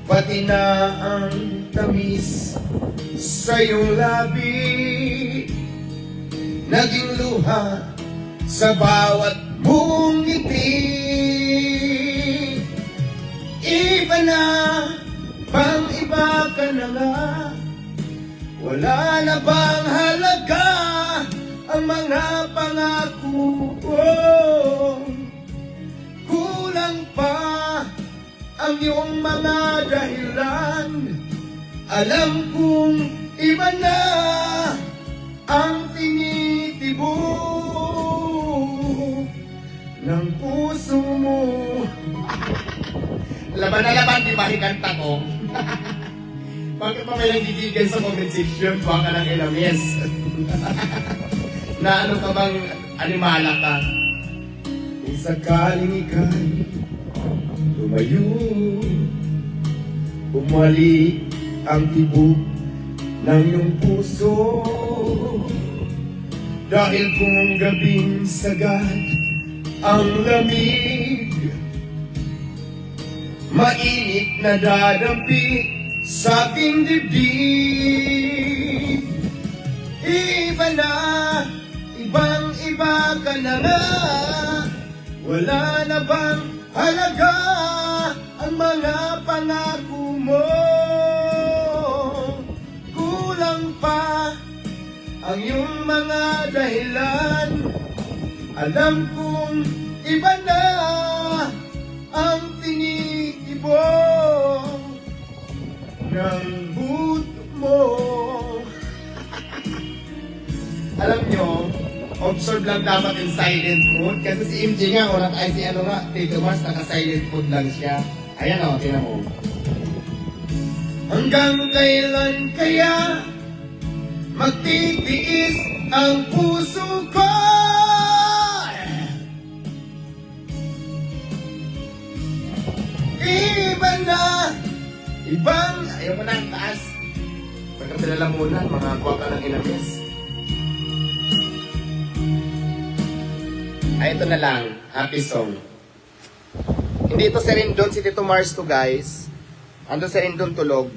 pati na ang tamis sa iyong labi, naging luha sa bawat mong ngiti. Iba na, pang iba ka na nga, wala na bang halaga ang mga pangako ko? Kulang pa ang iyong mga dahilan, alam kong iba na ang tinitibok ng puso mo. Laban na laban, di ba hikanta ko? Bakit pa may nagigigil sa comment section? Buwan ka ng ilamis. Na ano ka bang animala ka? Kung sakaling ika'y lumayo, bumalik ang tibok ng iyong puso. Dahil kung gabing sagad ang lamig, mainit na dadampi sa aking dibdib. Iba na, ibang iba ka na nga, wala na bang halaga ang mga pangako mo? Kulang pa ang iyong mga dahilan, alam kong iba na ang tinitibok ng buto mo. Alam nyo, observe lang dapat in silent mode. Kasi si MJ nga, si Tito Mars, naka-silent mode lang siya. Ayan o, tingnan mo. Hanggang kailan kaya magtitiis ang puso ko? Iba na, ibang, ayaw mo na ang taas. Pagkasila lang muna, mga buwaka ng inamis. Ay, ito na lang, happy song. Hindi ito si Rendon, si Tito Mars to guys. Ando si Rendon tulog.